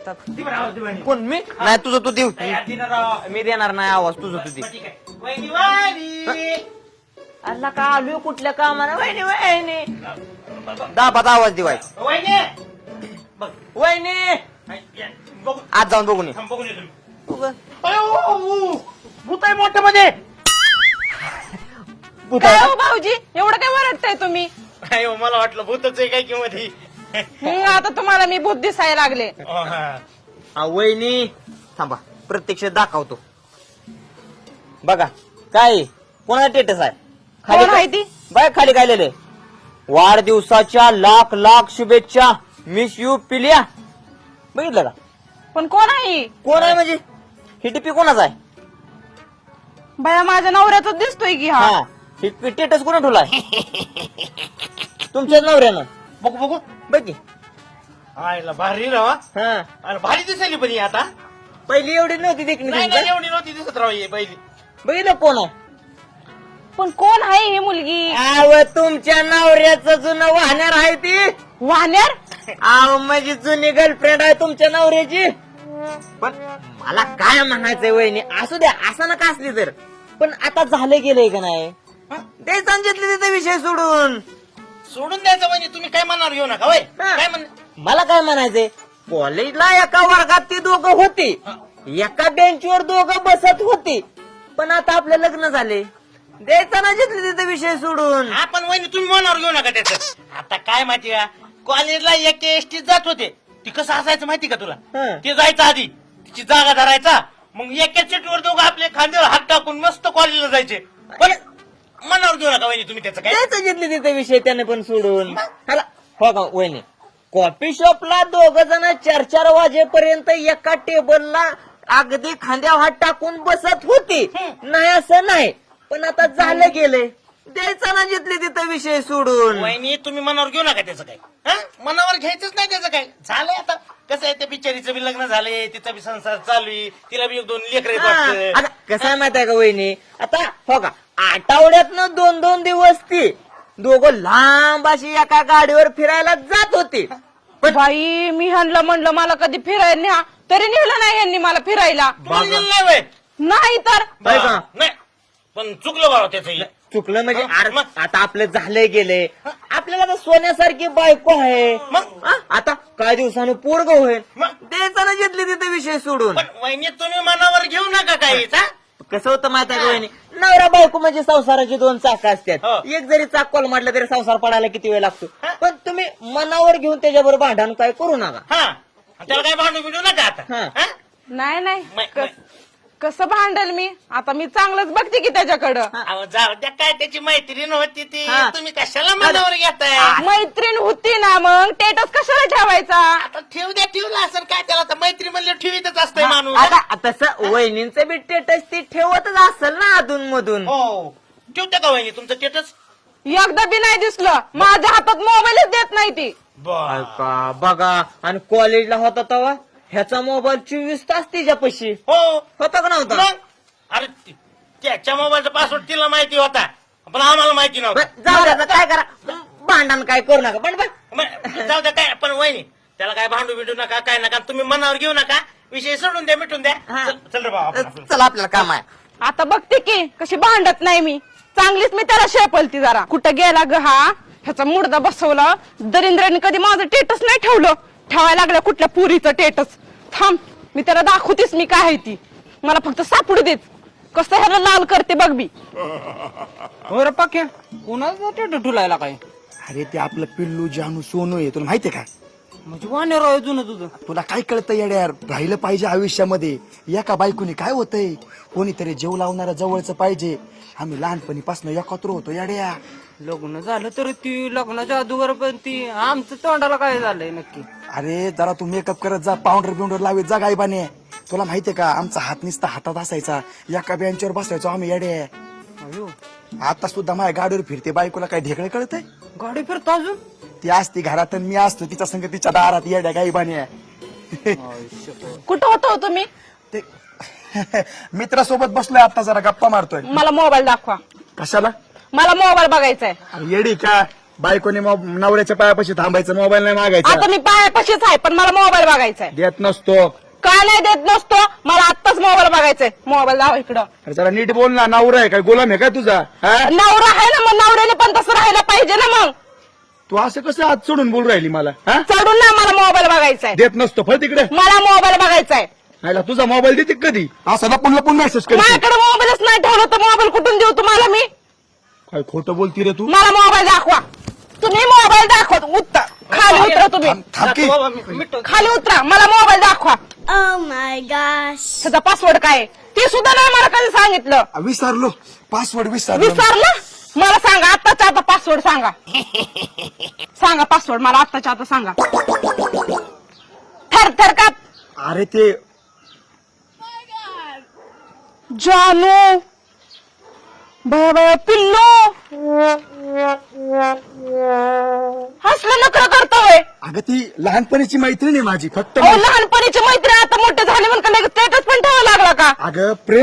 करतात. कोण मी नाही तुझं तू देऊ मी देणार नाही आवाज तुझं तू दे. अल्ला का आलोय कुठल्या कामाला वहिनी वहिनी दाबात आवाज देवायचा वहिनी आज जाऊन बघून ये. भूत आहे मोठ्या मध्ये. काय हो भाऊजी एवढं काय वरडताय तुम्ही? मला वाटलं भूतच आहे काय किंमत ही. आता तुम्हाला मी भूत दिसायला लागले. वहिनी थांबा प्रत्यक्ष दाखवतो बघा काय कोणाला टेटस आहे कोण आहे ती? बाय खाली काय लिहिलंय वाढदिवसाच्या लाख लाख शुभेच्छा मिस यू पिलिया बघितलं का पण कोण आहे? कोण आहे म्हणजे ही टिपी कोणाच आहे बाया माझ्या नवऱ्याच दिसतोय की हा. हा ही टेटस कोणा ठेवलाय तुमच्याच नवऱ्यानं बघू बघू. बघ की. आयला भारी राहा. हा अरे भारी दिसायली पण ही आता. पहिली एवढी नव्हती देखणी नाही तुमच्या. नाही एवढी नव्हती दिसत राव ही पहिली. बघितलं कोण आहे पण कोण आहे ही मुलगी? आव तुमच्या नवऱ्याचं जुनं वाहणार आहे ती वाहण्यार? आव माझी जुनी गर्लफ्रेंड आहे तुमच्या नवऱ्याची. पण मला काय म्हणायचंय वहिनी असू द्या असं नका असली तर पण आता झालं गेलंय का नाही ते सांगितले तिथे विषय सोडून सोडून द्यायचं म्हणजे तुम्ही काय मनावर घेऊ नका. होय काय म्हण. मला काय म्हणायचंय कॉलेजला एका वर्गात ते दोघं होते एका बेंचवर दोघं बसत होते पण आता आपलं लग्न झाले द्यायचा ना जिथले तिथे विषय सोडून. हा पण वहिनी तुम्ही मनावर घेऊ नका त्याचं. आता काय माहिती का कॉलेजला एक एसटी जात होते ती कसं असायचं माहिती का तुला. हं. ते जायचं आधी तिची जागा धरायचा मग एका सीटवर दोघं आपले खांद्यावर हात टाकून मस्त कॉलेजला जायचे. पण मनावर घेऊ नका वहिनी तुम्ही त्याचं काय. द्यायचं जिथले तिथे विषय त्याने पण सोडून हाला हो का वहिनी कॉफी शॉपला दोघ जण 4-4 वाजेपर्यंत एका टेबलला अगदी खांद्यावर हात टाकून बसत होते नाही असं नाही पण आता झालं गेलंय द्यायचा ना जिथले तिथे विषय सोडून. वहिनी तुम्ही मनावर घेऊ नका त्याचं काय. हा मनावर घ्यायचंच नाही त्याचं काय. झालंय आता कसं आहे त्या बिचारीचं बी लग्न झालंय तिचा बी संसार चालू आहे तिला बी 1-2 लेकर आता कसं आहे माहित आहे का वहिनी आता हो का आठवड्यातनं 2-2 दिवस ती दोघं लांब अशी एका गाडीवर फिरायला जात होते. बाई मी ह्यांना म्हणलं मला कधी फिरायला न्या तरी नेलं नाही यांनी मला फिरायला. नाही तर बाई का? नाही पण चुकलं बाबा त्याचं. चुकलं म्हणजे हा, मग? आता आपलं झालंय गेलंय आपल्याला तर सोन्यासारखी बायको आहे मग? हा? आता काही दिवसानं पोरग होईल मग? द्यायचा ना जिथले तिथे विषय सोडून. पण वहिनी तुम्ही मनावर घेऊ नका काही. कसं होतं माहित आहे का वहिनी नवरा बायको म्हणजे संसाराची 2 चाक हो. असतात एक जरी चाक कोल म्हटलं तरी संसार पडायला किती वेळ लागतो हा. पण तुम्ही मनावर घेऊन त्याच्याबरोबर भांडण काय करू नका. हा त्याला काय भांडू बिडू नका आता. हा. हा? नाही नाही मै- कसं भांडल मी आता मी चांगलंच बघते की त्याच्याकडं. अहो, जाऊ द्या काय त्याची मैत्रीण होती ती हा. तुम्ही कशाला मनावर घेताय. मैत्रीण होती ना मग स्टेटस कशाला ठेवायचा? आता ठेवलं असं काय त्याला आता मैत्री म्हणलं ठेवीतच असतंय माणूस. आता तसं वहिनींचं बी स्टेटस ती ठेवतच असेल ना अधून मधून. हो ठेवते का वहिनी तुमचं स्टेटस. एकदा बी नाही दिसलं माझ्या हातात मोबाईलच देत नाही ती. का बघा आणि कॉलेजला होता तेव्हा ह्याचा मोबाईल 24 तास तिच्यापाशी हो होता का नव्हता. मग अरे त्याच्या मोबाईलचा पासवर्ड तिला माहिती होता पण आम्हाला माहिती नव्हता. बरं, जाऊ द्या आता काय करा भांडण काय करू नका पण मग जाऊ द्या काय पण वहिनी त्याला काय भांडू बिडू नका काय नका तुम्ही मनावर घेऊ नका विषय सोडून द्या मिटून द्या. हा. चल रे बाबा आपण. चला आपल्याला काम आहे. आता बघते की कशी भांडत नाही मी चांगलीच मी त्याला शेपलती जरा कुठं गेला ग हा ह्याचा मुडदा बसवला दरिंद्राने कधी माझं टेटस नाही ठेवलं ठेवायला लागलं कुठल्या पुरीचं टेटस. थांब मी त्याला दाखवतेस मी काय आहे ती मला फक्त सापडू देत कसं ह्याला लाल करते बघ मी. हो रे पाक्या कोणाचा टेटू ठुलायला काय अरे ते आपलं पिल्लू जानू सोनू आहे तुला माहितीये का. म्हणजे वानेर आहे जुनं तुझं. तुला काय कळतं येड्यार राहिलं पाहिजे आयुष्यामध्ये एका बायकोनी काय होतंय कोणीतरी जीव लावणारा जवळचं पाहिजे. आम्ही लहानपणीपासून एकत्र होतो येड्या. लग्न झालं तर ती लग्नाच्या अगोदर पण ती आमचं तोंडाला काय झालंय नक्की. अरे जरा तू मेकअप करत जा पावडर बिवडर लावीत जा गायबाने. तुला माहितीये का आमचा हात नुसता हातात असायचा एका बेंचवर बसायचो आम्ही येडे. अयो आता सुद्धा माझ्या गाडीवर फिरते बायकोला काय ढेकळे कळतंय. गाडी फिरतो अजून. ती असती घरात आणि मी असतो तिच्या संग तिच्या दारात येड्या गायबाने. कुठं होतो तुम्ही? ते मित्रासोबत बसलोय आता जरा गप्पा मारतोय. मला मोबाईल दाखवा. कशाला मला मोबाईल बघायचा आहे. अरे येडी का बायकोने नवऱ्याच्या पायापाशी थांबायचं, मोबाईल नाही मागायचा. आता मी पायापाशीच आहे पण मला मोबाईल बघायचा आहे. देत नसतो. का नाही देत नसतो? मला आत्ताच मोबाईल बघायचाय. मोबाईल दाव इकडं. अरे जरा नीट बोल ना, नवरा आहे काय गुलाम आहे काय तुझा? हा? नवरा आहे ना, मग नवऱ्याने पण तसं राहायला पाहिजे ना. मग तू असं कसं हात सोडून बोल राहिली मला? हा? चढून ना मला मोबाईल बघायचाय. देत नसतो फळ तिकडे. मला मोबाईल बघायचाय. आयला तुझा मोबाईल देते कधी? असं लपून लपून मेसेज करते. माझ्याकडे मोबाईलच नाही ठेवलं तर मोबाईल कुठून देऊ तुम्हाला मी? काय खोटं बोलती रे तू? मला मोबाईल दाखवा. तुम्ही मोबाईल दाखवत उतरा. खाली उतरा तुम्ही. थांब की. बाबा मी खाली उतरा. मला मोबाईल दाखवा. Oh my gosh. त्याचा पासवर्ड काय आहे? ते सुद्धा नाही मला कधी सांगितलं. विसरलो, पासवर्ड विसरलो. विसरलं? मला सांगा आत्ताच्या आता पासवर्ड सांगा. सांगा पासवर्ड मला आत्ताच्या आता सांगा. थर थर का अरे ते जानू बया बया पिल्लू हसलं नकर करतोय. अगं ती लहानपणीची मैत्रीण आहे माझी, फक्त लहानपणीची मैत्री आता मोठे झाले म्हणून का स्टेटस पण ठेवायला लागला का? अगं प्रेम